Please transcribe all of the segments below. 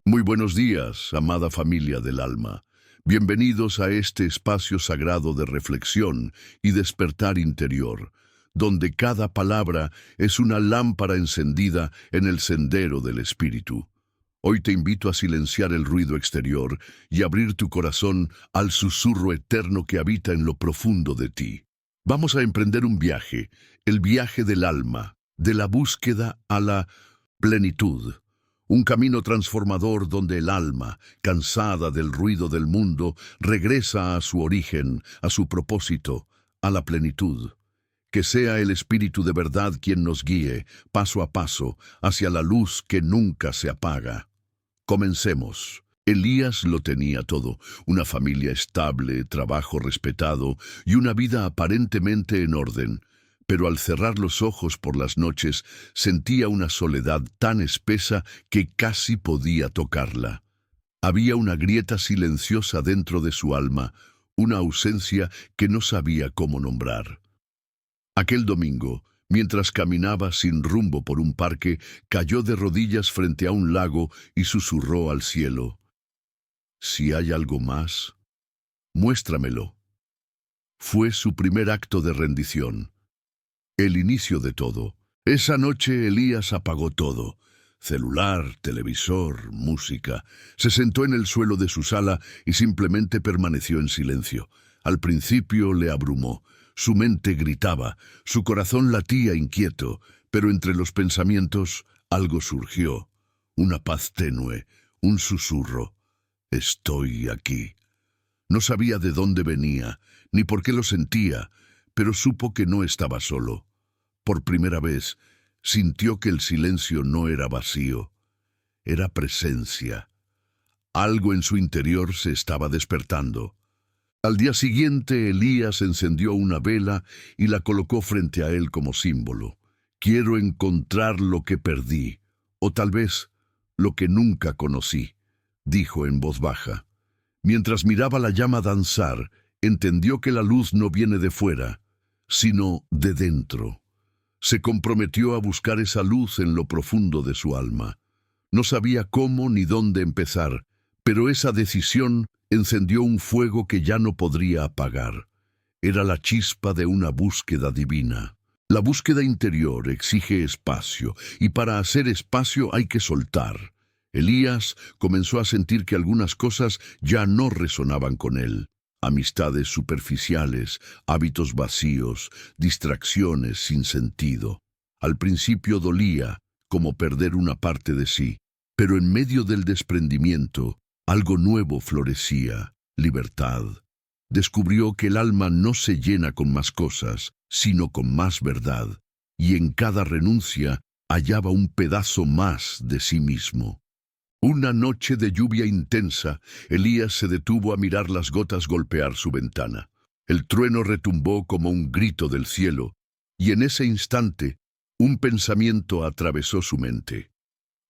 Muy buenos días, amada familia del alma. Bienvenidos a este espacio sagrado de reflexión y despertar interior, donde cada palabra es una lámpara encendida en el sendero del espíritu. Hoy te invito a silenciar el ruido exterior y abrir tu corazón al susurro eterno que habita en lo profundo de ti. Vamos a emprender un viaje, el viaje del alma, de la búsqueda a la plenitud. Un camino transformador donde el alma, cansada del ruido del mundo, regresa a su origen, a su propósito, a la plenitud. Que sea el Espíritu de verdad quien nos guíe, paso a paso, hacia la luz que nunca se apaga. Comencemos. Elías lo tenía todo, una familia estable, trabajo respetado y una vida aparentemente en orden. Pero al cerrar los ojos por las noches, sentía una soledad tan espesa que casi podía tocarla. Había una grieta silenciosa dentro de su alma, una ausencia que no sabía cómo nombrar. Aquel domingo, mientras caminaba sin rumbo por un parque, cayó de rodillas frente a un lago y susurró al cielo: «Si hay algo más, muéstramelo». Fue su primer acto de rendición. El inicio de todo. Esa noche Elías apagó todo. Celular, televisor, música. Se sentó en el suelo de su sala y simplemente permaneció en silencio. Al principio le abrumó. Su mente gritaba, su corazón latía inquieto, pero entre los pensamientos algo surgió. Una paz tenue, un susurro. Estoy aquí. No sabía de dónde venía, ni por qué lo sentía, pero supo que no estaba solo. Por primera vez, sintió que el silencio no era vacío, era presencia. Algo en su interior se estaba despertando. Al día siguiente, Elías encendió una vela y la colocó frente a él como símbolo. Quiero encontrar lo que perdí, o tal vez lo que nunca conocí, dijo en voz baja. Mientras miraba la llama danzar, entendió que la luz no viene de fuera, sino de dentro. Se comprometió a buscar esa luz en lo profundo de su alma. No sabía cómo ni dónde empezar, pero esa decisión encendió un fuego que ya no podría apagar. Era la chispa de una búsqueda divina. La búsqueda interior exige espacio, y para hacer espacio hay que soltar. Elías comenzó a sentir que algunas cosas ya no resonaban con él. Amistades superficiales, hábitos vacíos, distracciones sin sentido. Al principio dolía, como perder una parte de sí, pero en medio del desprendimiento, algo nuevo florecía: libertad. Descubrió que el alma no se llena con más cosas, sino con más verdad, y en cada renuncia hallaba un pedazo más de sí mismo. Una noche de lluvia intensa, Elías se detuvo a mirar las gotas golpear su ventana. El trueno retumbó como un grito del cielo, y en ese instante, un pensamiento atravesó su mente.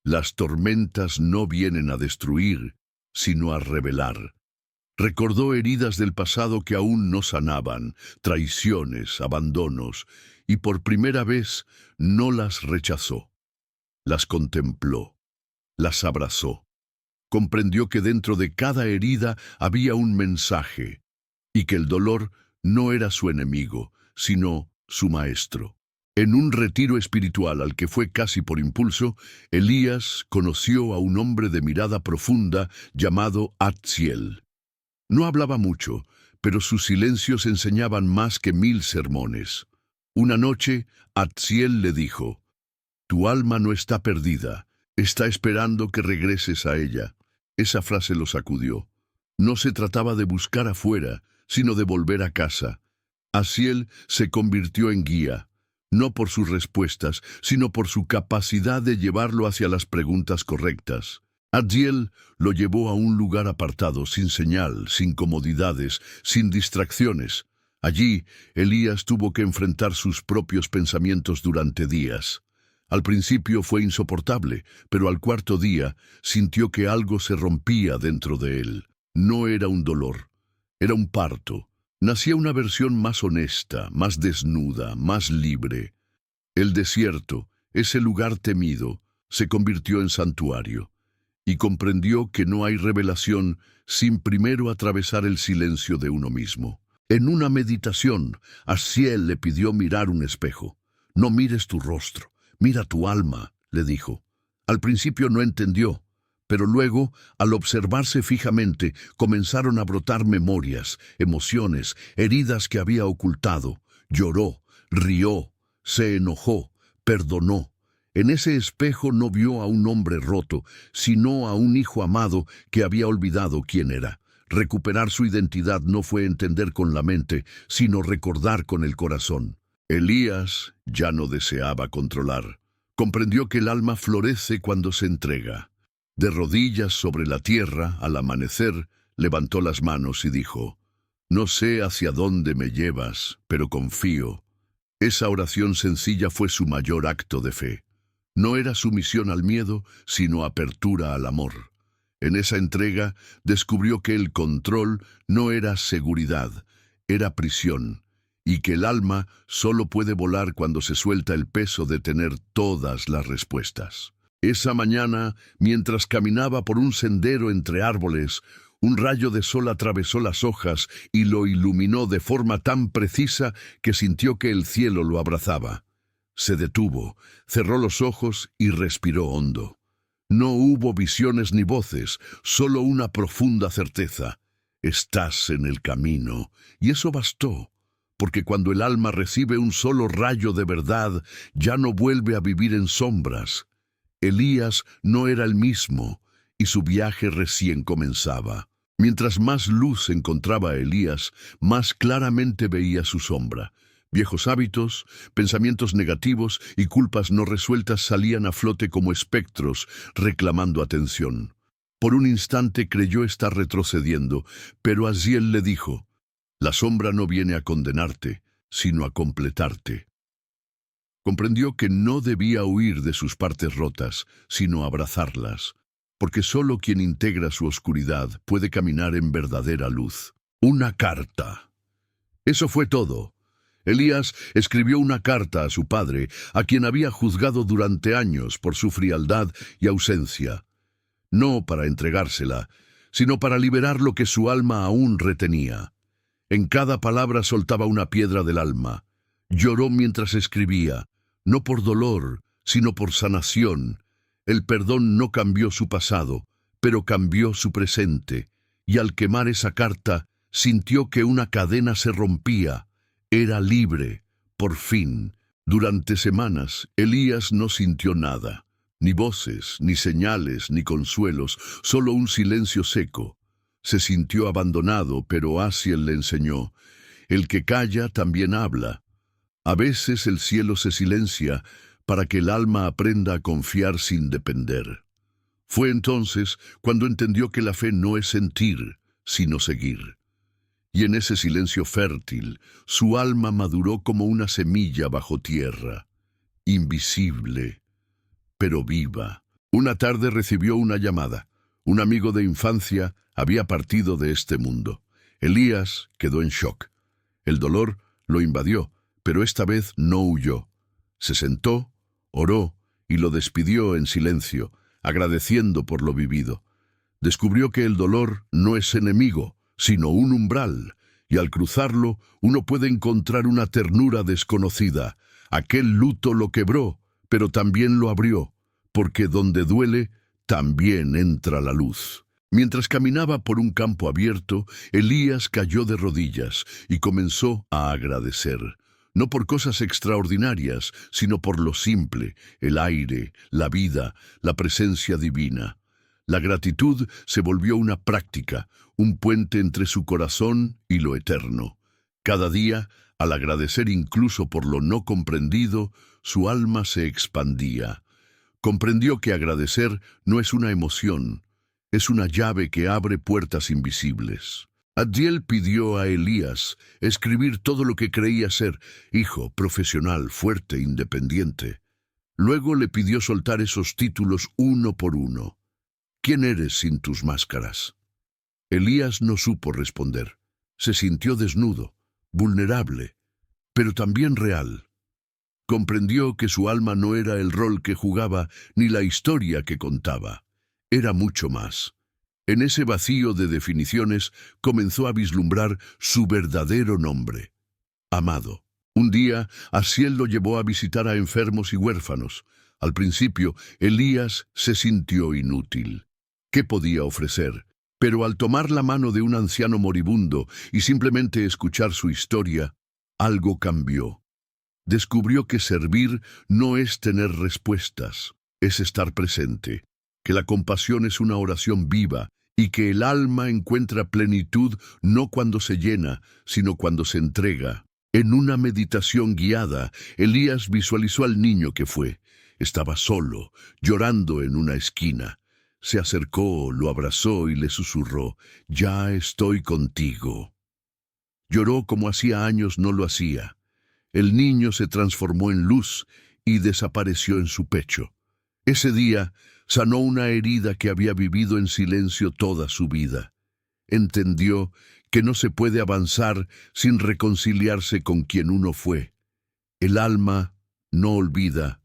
Las tormentas no vienen a destruir, sino a revelar. Recordó heridas del pasado que aún no sanaban, traiciones, abandonos, y por primera vez no las rechazó. Las contempló. Las abrazó. Comprendió que dentro de cada herida había un mensaje, y que el dolor no era su enemigo, sino su maestro. En un retiro espiritual al que fue casi por impulso, Elías conoció a un hombre de mirada profunda llamado Atziel. No hablaba mucho, pero sus silencios enseñaban más que 1000 sermones. Una noche, Atziel le dijo: «Tu alma no está perdida. Está esperando que regreses a ella». Esa frase lo sacudió. No se trataba de buscar afuera, sino de volver a casa. Atziel se convirtió en guía, no por sus respuestas, sino por su capacidad de llevarlo hacia las preguntas correctas. Atziel lo llevó a un lugar apartado, sin señal, sin comodidades, sin distracciones. Allí, Elías tuvo que enfrentar sus propios pensamientos durante días. Al principio fue insoportable, pero al cuarto día sintió que algo se rompía dentro de él. No era un dolor, era un parto. Nacía una versión más honesta, más desnuda, más libre. El desierto, ese lugar temido, se convirtió en santuario. y comprendió que no hay revelación sin primero atravesar el silencio de uno mismo. En una meditación, Aziel le pidió mirar un espejo. «No mires tu rostro, mira tu alma», le dijo. Al principio no entendió, pero luego, al observarse fijamente, comenzaron a brotar memorias, emociones, heridas que había ocultado. Lloró, rió, se enojó, perdonó. En ese espejo no vio a un hombre roto, sino a un hijo amado que había olvidado quién era. Recuperar su identidad no fue entender con la mente, sino recordar con el corazón. Elías ya no deseaba controlar. Comprendió que el alma florece cuando se entrega. De rodillas sobre la tierra, al amanecer, levantó las manos y dijo: «No sé hacia dónde me llevas, pero confío». Esa oración sencilla fue su mayor acto de fe. No era sumisión al miedo, sino apertura al amor. En esa entrega descubrió que el control no era seguridad, era prisión, y que el alma solo puede volar cuando se suelta el peso de tener todas las respuestas. Esa mañana, mientras caminaba por un sendero entre árboles, un rayo de sol atravesó las hojas y lo iluminó de forma tan precisa que sintió que el cielo lo abrazaba. Se detuvo, cerró los ojos y respiró hondo. No hubo visiones ni voces, solo una profunda certeza. Estás en el camino, y eso bastó, porque cuando el alma recibe un solo rayo de verdad, ya no vuelve a vivir en sombras. Elías no era el mismo, y su viaje recién comenzaba. Mientras más luz encontraba Elías, más claramente veía su sombra. Viejos hábitos, pensamientos negativos y culpas no resueltas salían a flote como espectros, reclamando atención. Por un instante creyó estar retrocediendo, pero Aziel le dijo: «La sombra no viene a condenarte, sino a completarte». Comprendió que no debía huir de sus partes rotas, sino abrazarlas, porque solo quien integra su oscuridad puede caminar en verdadera luz. Una carta. Eso fue todo. Elías escribió una carta a su padre, a quien había juzgado durante años por su frialdad y ausencia. No para entregársela, sino para liberar lo que su alma aún retenía. En cada palabra soltaba una piedra del alma. Lloró mientras escribía, no por dolor, sino por sanación. El perdón no cambió su pasado, pero cambió su presente, y al quemar esa carta, sintió que una cadena se rompía. Era libre, por fin. Durante semanas, Elías no sintió nada, ni voces, ni señales, ni consuelos, solo un silencio seco. Se sintió abandonado, pero Aziel le enseñó: el que calla también habla. A veces el cielo se silencia para que el alma aprenda a confiar sin depender. Fue entonces cuando entendió que la fe no es sentir, sino seguir. Y en ese silencio fértil, su alma maduró como una semilla bajo tierra, invisible, pero viva. Una tarde recibió una llamada. Un amigo de infancia había partido de este mundo. Elías quedó en shock. El dolor lo invadió, pero esta vez no huyó. Se sentó, oró y lo despidió en silencio, agradeciendo por lo vivido. Descubrió que el dolor no es enemigo, sino un umbral, y al cruzarlo uno puede encontrar una ternura desconocida. Aquel luto lo quebró, pero también lo abrió, porque donde duele, también entra la luz. Mientras caminaba por un campo abierto, Elías cayó de rodillas y comenzó a agradecer, no por cosas extraordinarias, sino por lo simple, el aire, la vida, la presencia divina. La gratitud se volvió una práctica, un puente entre su corazón y lo eterno. Cada día, al agradecer incluso por lo no comprendido, su alma se expandía. Comprendió que agradecer no es una emoción, es una llave que abre puertas invisibles. Aziel pidió a Elías escribir todo lo que creía ser: hijo, profesional, fuerte, independiente. Luego le pidió soltar esos títulos uno por uno. ¿Quién eres sin tus máscaras? Elías no supo responder. Se sintió desnudo, vulnerable, pero también real. Comprendió que su alma no era el rol que jugaba ni la historia que contaba. era mucho más. En ese vacío de definiciones comenzó a vislumbrar su verdadero nombre: Amado. Un día, Asiel lo llevó a visitar a enfermos y huérfanos. Al principio, Elías se sintió inútil. ¿Qué podía ofrecer? Pero al tomar la mano de un anciano moribundo y simplemente escuchar su historia, algo cambió. Descubrió que servir no es tener respuestas, es estar presente, que la compasión es una oración viva y que el alma encuentra plenitud no cuando se llena, sino cuando se entrega. En una meditación guiada, Elías visualizó al niño que fue. Estaba solo, llorando en una esquina. Se acercó, lo abrazó y le susurró: «Ya estoy contigo». Lloró como hacía años no lo hacía. El niño se transformó en luz y desapareció en su pecho. Ese día sanó una herida que había vivido en silencio toda su vida. Entendió que no se puede avanzar sin reconciliarse con quien uno fue. El alma no olvida,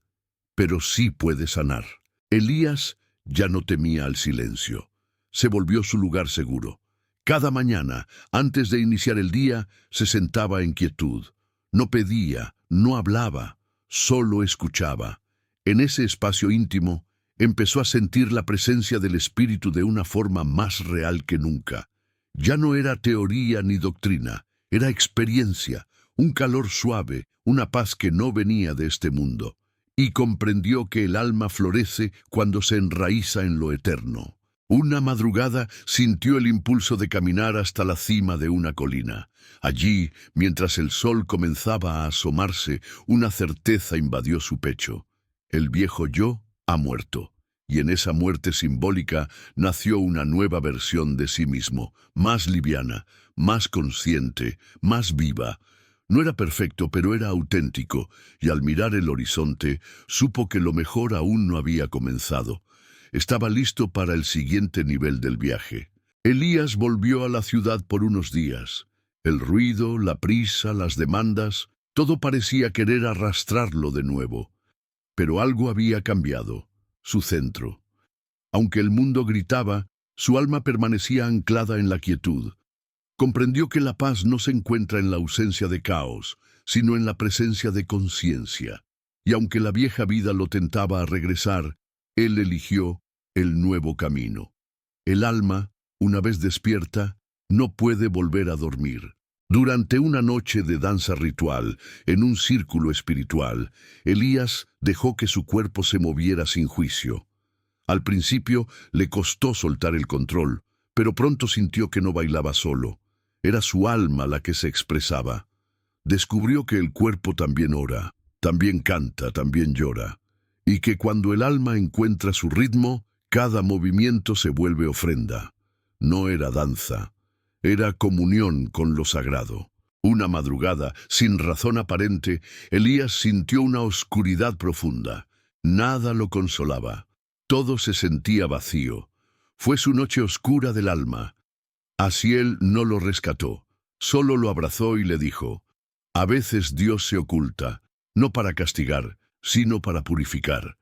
pero sí puede sanar. Elías ya no temía al silencio. Se volvió su lugar seguro. Cada mañana, antes de iniciar el día, se sentaba en quietud. No pedía, no hablaba, solo escuchaba. En ese espacio íntimo, empezó a sentir la presencia del Espíritu de una forma más real que nunca. Ya no era teoría ni doctrina, era experiencia, un calor suave, una paz que no venía de este mundo. Y comprendió que el alma florece cuando se enraiza en lo eterno. Una madrugada sintió el impulso de caminar hasta la cima de una colina. Allí, mientras el sol comenzaba a asomarse, una certeza invadió su pecho. El viejo yo ha muerto. Y en esa muerte simbólica nació una nueva versión de sí mismo, más liviana, más consciente, más viva. No era perfecto, pero era auténtico, y al mirar el horizonte, supo que lo mejor aún no había comenzado. Estaba listo para el siguiente nivel del viaje. Elías volvió a la ciudad por unos días. El ruido, la prisa, las demandas, todo parecía querer arrastrarlo de nuevo. Pero algo había cambiado. Su centro. Aunque el mundo gritaba, su alma permanecía anclada en la quietud. Comprendió que la paz no se encuentra en la ausencia de caos, sino en la presencia de conciencia. Y aunque la vieja vida lo tentaba a regresar, él eligió el nuevo camino. El alma, una vez despierta, no puede volver a dormir. Durante una noche de danza ritual, en un círculo espiritual, Elías dejó que su cuerpo se moviera sin juicio. Al principio le costó soltar el control, pero pronto sintió que no bailaba solo. Era su alma la que se expresaba. Descubrió que el cuerpo también ora, también canta, también llora, y que cuando el alma encuentra su ritmo, cada movimiento se vuelve ofrenda. No era danza. Era comunión con lo sagrado. Una madrugada, sin razón aparente, Elías sintió una oscuridad profunda. Nada lo consolaba. Todo se sentía vacío. Fue su noche oscura del alma. Asiel no lo rescató. Solo lo abrazó y le dijo: «A veces Dios se oculta, no para castigar, sino para purificar».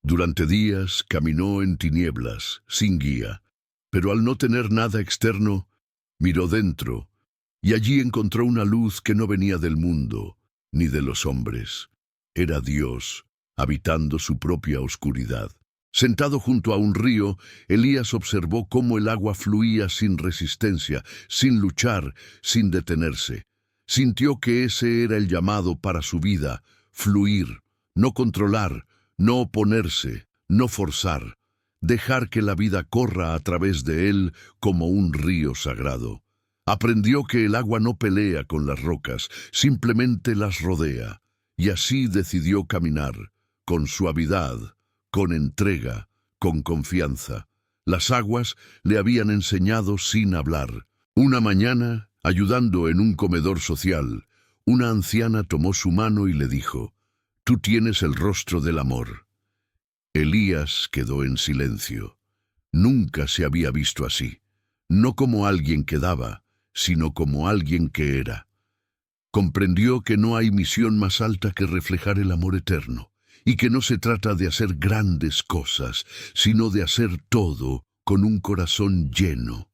Durante días caminó en tinieblas, sin guía. Pero al no tener nada externo, miró dentro, y allí encontró una luz que no venía del mundo, ni de los hombres. Era Dios, habitando su propia oscuridad. Sentado junto a un río, Elías observó cómo el agua fluía sin resistencia, sin luchar, sin detenerse. Sintió que ese era el llamado para su vida: fluir, no controlar, no oponerse, no forzar. Dejar que la vida corra a través de él como un río sagrado. Aprendió que el agua no pelea con las rocas, simplemente las rodea, y así decidió caminar, con suavidad, con entrega, con confianza. Las aguas le habían enseñado sin hablar. Una mañana, ayudando en un comedor social, una anciana tomó su mano y le dijo: «Tú tienes el rostro del amor». Elías quedó en silencio. Nunca se había visto así, no como alguien que daba, sino como alguien que era. Comprendió que no hay misión más alta que reflejar el amor eterno, y que no se trata de hacer grandes cosas, sino de hacer todo con un corazón lleno.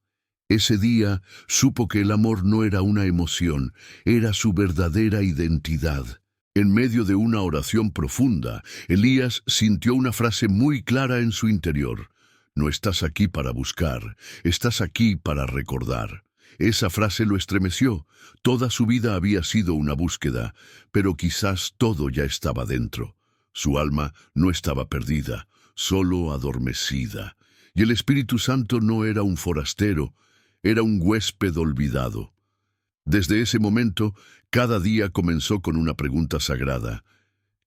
Ese día supo que el amor no era una emoción, era su verdadera identidad. En medio de una oración profunda, Elías sintió una frase muy clara en su interior. No estás aquí para buscar, estás aquí para recordar. Esa frase lo estremeció. Toda su vida había sido una búsqueda, pero quizás todo ya estaba dentro. Su alma no estaba perdida, solo adormecida. Y el Espíritu Santo no era un forastero, era un huésped olvidado. Desde ese momento, cada día comenzó con una pregunta sagrada.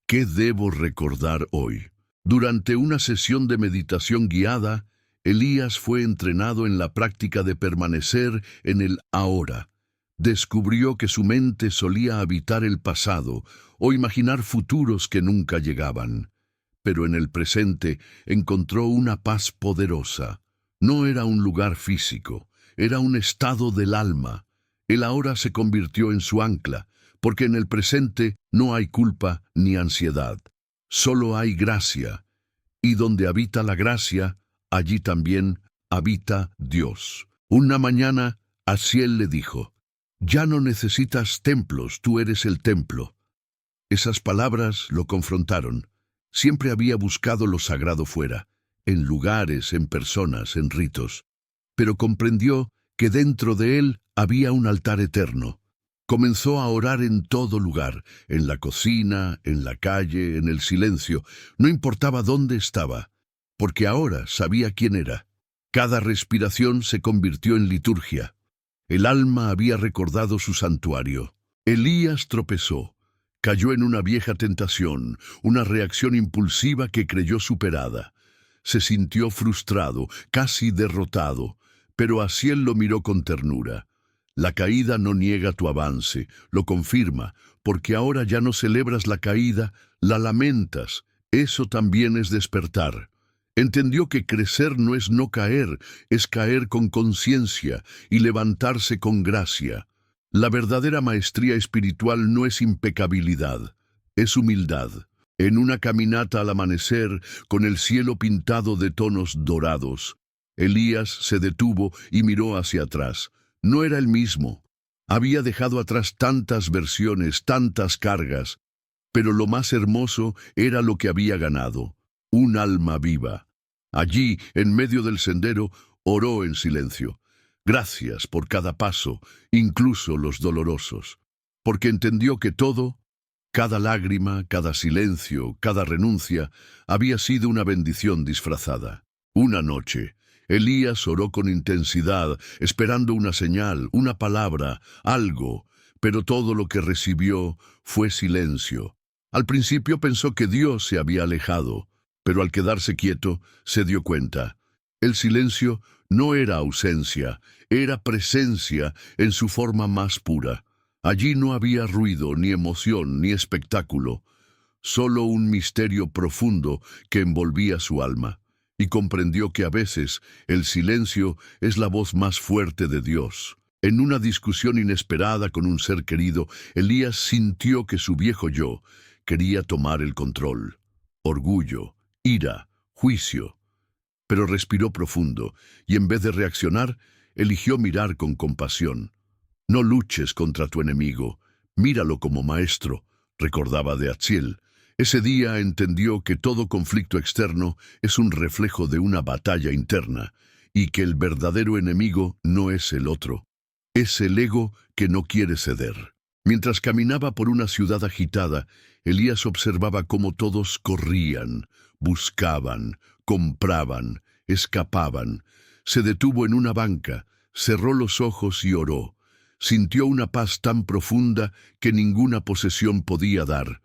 ¿Qué debo recordar hoy? Durante una sesión de meditación guiada, Elías fue entrenado en la práctica de permanecer en el ahora. Descubrió que su mente solía habitar el pasado o imaginar futuros que nunca llegaban. Pero en el presente encontró una paz poderosa. No era un lugar físico, era un estado del alma. El ahora se convirtió en su ancla, porque en el presente no hay culpa ni ansiedad. Solo hay gracia. Y donde habita la gracia, allí también habita Dios. Una mañana, Asiel le dijo, «Ya no necesitas templos, tú eres el templo». Esas palabras lo confrontaron. Siempre había buscado lo sagrado fuera, en lugares, en personas, en ritos. Pero comprendió que dentro de él había un altar eterno. Comenzó a orar en todo lugar, en la cocina, en la calle, en el silencio. No importaba dónde estaba, porque ahora sabía quién era. Cada respiración se convirtió en liturgia. El alma había recordado su santuario. Elías tropezó. Cayó en una vieja tentación, una reacción impulsiva que creyó superada. Se sintió frustrado, casi derrotado, pero Asiel lo miró con ternura. La caída no niega tu avance, lo confirma, porque ahora ya no celebras la caída, la lamentas. Eso también es despertar. Entendió que crecer no es no caer, es caer con conciencia y levantarse con gracia. La verdadera maestría espiritual no es impecabilidad, es humildad. En una caminata al amanecer, con el cielo pintado de tonos dorados, Elías se detuvo y miró hacia atrás. No era el mismo. Había dejado atrás tantas versiones, tantas cargas, pero lo más hermoso era lo que había ganado, un alma viva. Allí, en medio del sendero, oró en silencio. Gracias por cada paso, incluso los dolorosos, porque entendió que todo, cada lágrima, cada silencio, cada renuncia, había sido una bendición disfrazada. Una noche, Elías oró con intensidad, esperando una señal, una palabra, algo, pero todo lo que recibió fue silencio. Al principio pensó que Dios se había alejado, pero al quedarse quieto, se dio cuenta. El silencio no era ausencia, era presencia en su forma más pura. Allí no había ruido, ni emoción, ni espectáculo, solo un misterio profundo que envolvía su alma. Y comprendió que a veces el silencio es la voz más fuerte de Dios. En una discusión inesperada con un ser querido, Elías sintió que su viejo yo quería tomar el control. Orgullo, ira, juicio. Pero respiró profundo y en vez de reaccionar, eligió mirar con compasión. No luches contra tu enemigo, míralo como maestro, recordaba de Aziel. Ese día entendió que todo conflicto externo es un reflejo de una batalla interna y que el verdadero enemigo no es el otro, es el ego que no quiere ceder. Mientras caminaba por una ciudad agitada, Elías observaba cómo todos corrían, buscaban, compraban, escapaban. Se detuvo en una banca, cerró los ojos y oró. Sintió una paz tan profunda que ninguna posesión podía dar.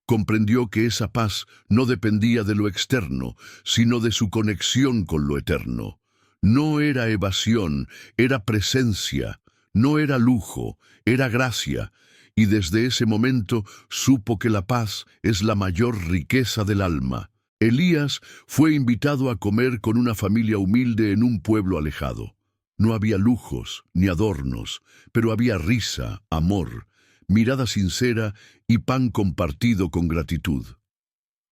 Comprendió que esa paz no dependía de lo externo, sino de su conexión con lo eterno. No era evasión, era presencia. No era lujo, era gracia. Y desde ese momento supo que la paz es la mayor riqueza del alma. Elías fue invitado a comer con una familia humilde en un pueblo alejado. No había lujos ni adornos, pero había risa, amor, mirada sincera y pan compartido con gratitud.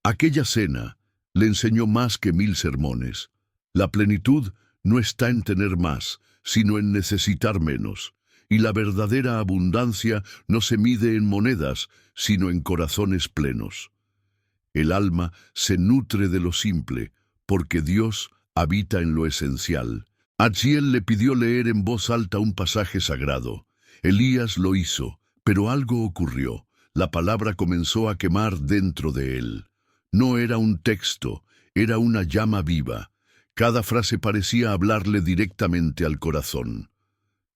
Aquella cena le enseñó más que 1000 sermones. La plenitud no está en tener más, sino en necesitar menos. Y la verdadera abundancia no se mide en monedas, sino en corazones plenos. El alma se nutre de lo simple, porque Dios habita en lo esencial. Aziel le pidió leer en voz alta un pasaje sagrado. Elías lo hizo, pero algo ocurrió. La palabra comenzó a quemar dentro de él. No era un texto, era una llama viva. Cada frase parecía hablarle directamente al corazón.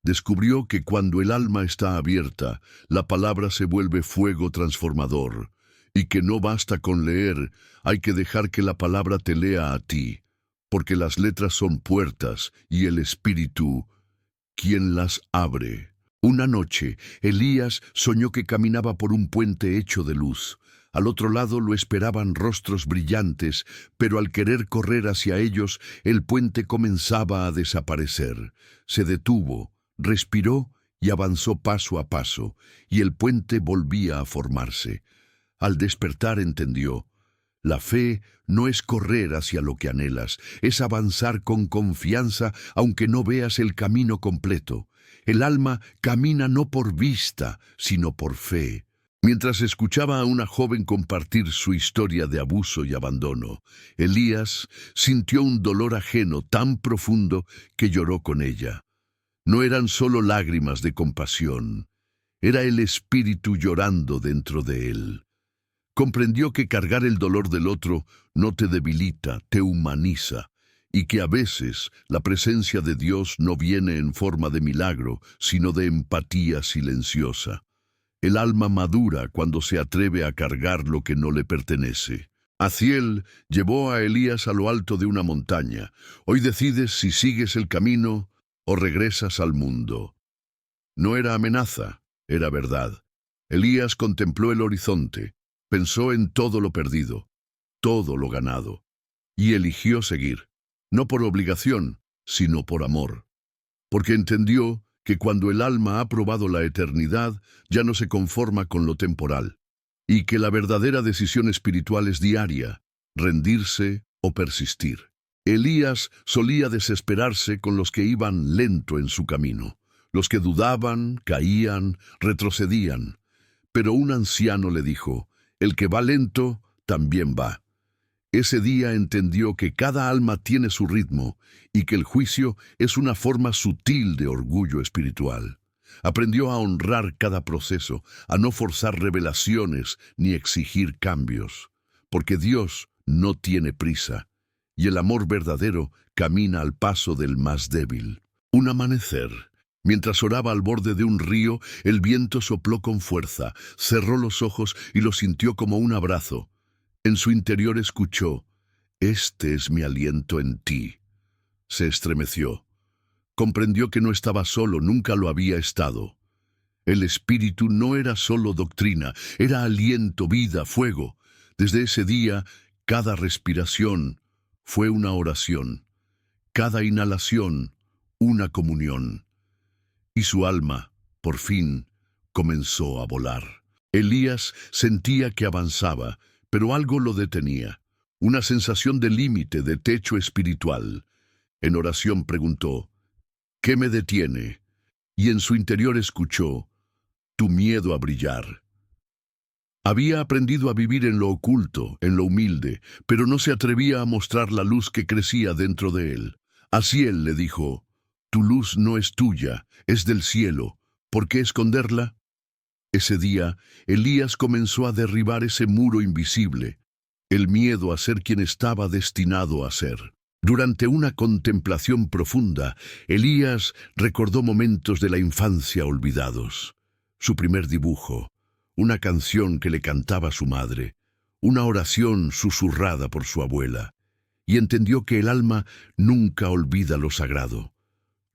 Descubrió que cuando el alma está abierta, la palabra se vuelve fuego transformador, y que no basta con leer, hay que dejar que la palabra te lea a ti, porque las letras son puertas y el Espíritu quien las abre. Una noche, Elías soñó que caminaba por un puente hecho de luz. Al otro lado lo esperaban rostros brillantes, pero al querer correr hacia ellos, el puente comenzaba a desaparecer. Se detuvo, respiró y avanzó paso a paso, y el puente volvía a formarse. Al despertar entendió: la fe no es correr hacia lo que anhelas, es avanzar con confianza aunque no veas el camino completo. El alma camina no por vista, sino por fe. Mientras escuchaba a una joven compartir su historia de abuso y abandono, Elías sintió un dolor ajeno tan profundo que lloró con ella. No eran solo lágrimas de compasión, era el espíritu llorando dentro de él. Comprendió que cargar el dolor del otro no te debilita, te humaniza, y que a veces la presencia de Dios no viene en forma de milagro, sino de empatía silenciosa. El alma madura cuando se atreve a cargar lo que no le pertenece. Aziel llevó a Elías a lo alto de una montaña. Hoy decides si sigues el camino o regresas al mundo. No era amenaza, era verdad. Elías contempló el horizonte, pensó en todo lo perdido, todo lo ganado, y eligió seguir, no por obligación, sino por amor, porque entendió que cuando el alma ha probado la eternidad, ya no se conforma con lo temporal, y que la verdadera decisión espiritual es diaria, rendirse o persistir. Elías solía desesperarse con los que iban lento en su camino, los que dudaban, caían, retrocedían. Pero un anciano le dijo: el que va lento, también va. Ese día entendió que cada alma tiene su ritmo y que el juicio es una forma sutil de orgullo espiritual. Aprendió a honrar cada proceso, a no forzar revelaciones ni exigir cambios, porque Dios no tiene prisa, y el amor verdadero camina al paso del más débil. Un amanecer. Mientras oraba al borde de un río, el viento sopló con fuerza, cerró los ojos y lo sintió como un abrazo. En su interior escuchó: «Este es mi aliento en ti». Se estremeció. Comprendió que no estaba solo, nunca lo había estado. El espíritu no era solo doctrina, era aliento, vida, fuego. Desde ese día, cada respiración fue una oración, cada inhalación una comunión. Y su alma, por fin, comenzó a volar. Elías sentía que avanzaba, pero algo lo detenía, una sensación de límite, de techo espiritual. En oración preguntó: «¿Qué me detiene?». Y en su interior escuchó: «Tu miedo a brillar». Había aprendido a vivir en lo oculto, en lo humilde, pero no se atrevía a mostrar la luz que crecía dentro de él. Aziel le dijo: «Tu luz no es tuya, es del cielo. ¿Por qué esconderla?». Ese día, Elías comenzó a derribar ese muro invisible, el miedo a ser quien estaba destinado a ser. Durante una contemplación profunda, Elías recordó momentos de la infancia olvidados. Su primer dibujo, una canción que le cantaba su madre, una oración susurrada por su abuela, y entendió que el alma nunca olvida lo sagrado.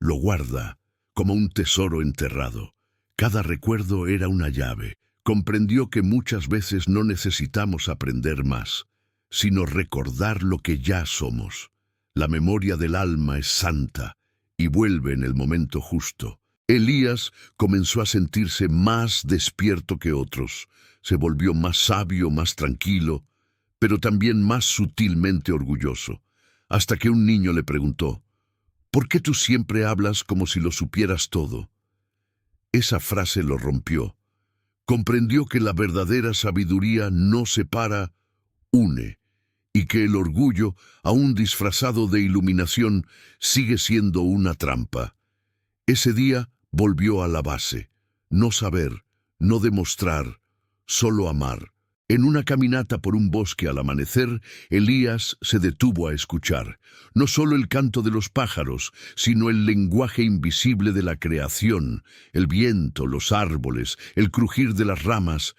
Lo guarda como un tesoro enterrado. Cada recuerdo era una llave. Comprendió que muchas veces no necesitamos aprender más, sino recordar lo que ya somos. La memoria del alma es santa y vuelve en el momento justo. Elías comenzó a sentirse más despierto que otros. Se volvió más sabio, más tranquilo, pero también más sutilmente orgulloso, hasta que un niño le preguntó, ¿por qué tú siempre hablas como si lo supieras todo? Esa frase lo rompió. Comprendió que la verdadera sabiduría no separa, une, y que el orgullo, aún disfrazado de iluminación, sigue siendo una trampa. Ese día volvió a la base, no saber, no demostrar, solo amar. En una caminata por un bosque al amanecer, Elías se detuvo a escuchar, no solo el canto de los pájaros, sino el lenguaje invisible de la creación, el viento, los árboles, el crujir de las ramas,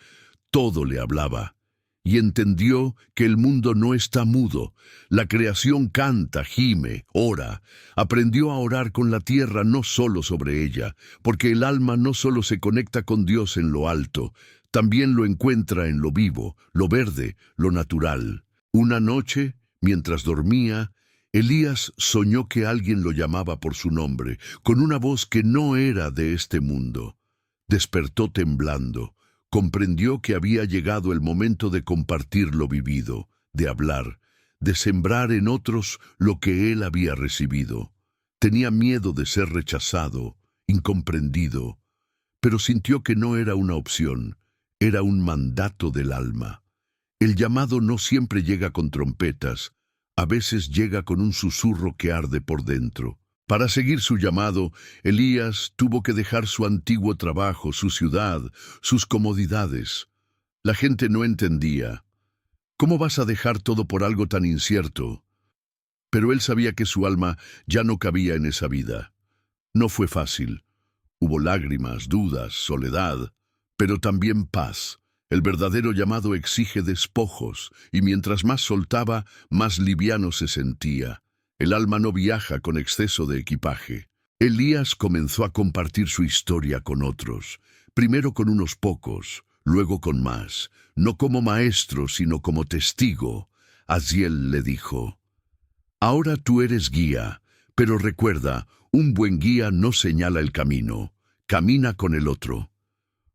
todo le hablaba. Y entendió que el mundo no está mudo, la creación canta, gime, ora. Aprendió a orar con la tierra, no solo sobre ella, porque el alma no solo se conecta con Dios en lo alto, también lo encuentra en lo vivo, lo verde, lo natural. Una noche, mientras dormía, Elías soñó que alguien lo llamaba por su nombre, con una voz que no era de este mundo. Despertó temblando. Comprendió que había llegado el momento de compartir lo vivido, de hablar, de sembrar en otros lo que él había recibido. Tenía miedo de ser rechazado, incomprendido, pero sintió que no era una opción, era un mandato del alma. El llamado no siempre llega con trompetas, a veces llega con un susurro que arde por dentro. Para seguir su llamado, Elías tuvo que dejar su antiguo trabajo, su ciudad, sus comodidades. La gente no entendía. ¿Cómo vas a dejar todo por algo tan incierto? Pero él sabía que su alma ya no cabía en esa vida. No fue fácil. Hubo lágrimas, dudas, soledad, pero también paz. El verdadero llamado exige despojos, y mientras más soltaba, más liviano se sentía. El alma no viaja con exceso de equipaje. Elías comenzó a compartir su historia con otros, primero con unos pocos, luego con más, no como maestro, sino como testigo. Haziel le dijo, «Ahora tú eres guía, pero recuerda, un buen guía no señala el camino, camina con el otro».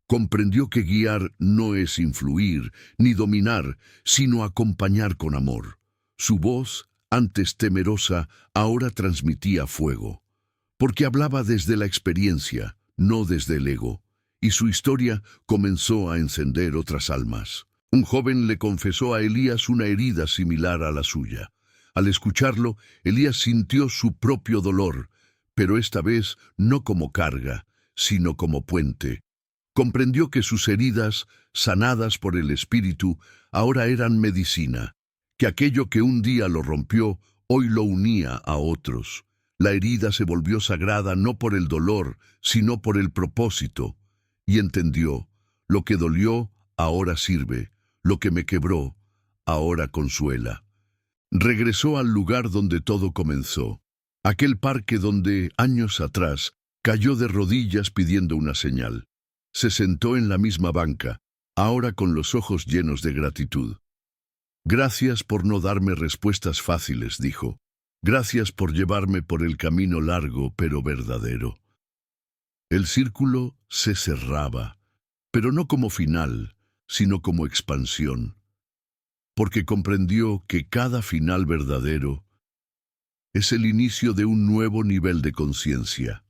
Comprendió que guiar no es influir ni dominar, sino acompañar con amor. Su voz, antes temerosa, ahora transmitía fuego, porque hablaba desde la experiencia, no desde el ego, y su historia comenzó a encender otras almas. Un joven le confesó a Elías una herida similar a la suya. Al escucharlo, Elías sintió su propio dolor, pero esta vez no como carga, sino como puente. Comprendió que sus heridas, sanadas por el Espíritu, ahora eran medicina, que aquello que un día lo rompió, hoy lo unía a otros. La herida se volvió sagrada no por el dolor, sino por el propósito. Y entendió, lo que dolió, ahora sirve, lo que me quebró, ahora consuela. Regresó al lugar donde todo comenzó, aquel parque donde, años atrás, cayó de rodillas pidiendo una señal. Se sentó en la misma banca, ahora con los ojos llenos de gratitud. «Gracias por no darme respuestas fáciles», dijo. «Gracias por llevarme por el camino largo pero verdadero». El círculo se cerraba, pero no como final, sino como expansión, porque comprendió que cada final verdadero es el inicio de un nuevo nivel de conciencia.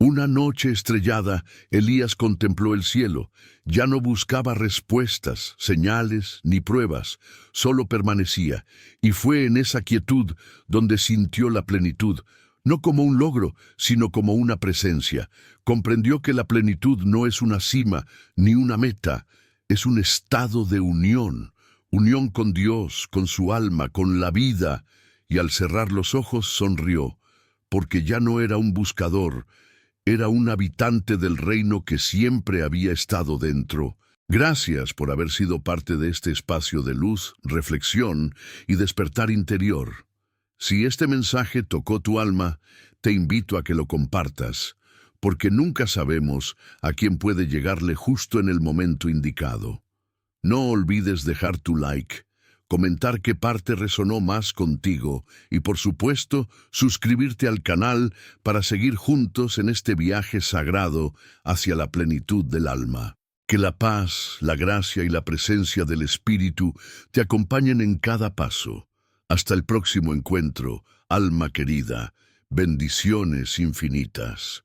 Una noche estrellada, Elías contempló el cielo. Ya no buscaba respuestas, señales ni pruebas, solo permanecía, y fue en esa quietud donde sintió la plenitud, no como un logro, sino como una presencia. Comprendió que la plenitud no es una cima ni una meta, es un estado de unión, unión con Dios, con su alma, con la vida, y al cerrar los ojos sonrió, porque ya no era un buscador, era un habitante del reino que siempre había estado dentro. Gracias por haber sido parte de este espacio de luz, reflexión y despertar interior. Si este mensaje tocó tu alma, te invito a que lo compartas, porque nunca sabemos a quién puede llegarle justo en el momento indicado. No olvides dejar tu like, comentar qué parte resonó más contigo y, por supuesto, suscribirte al canal para seguir juntos en este viaje sagrado hacia la plenitud del alma. Que la paz, la gracia y la presencia del Espíritu te acompañen en cada paso. Hasta el próximo encuentro, alma querida. Bendiciones infinitas.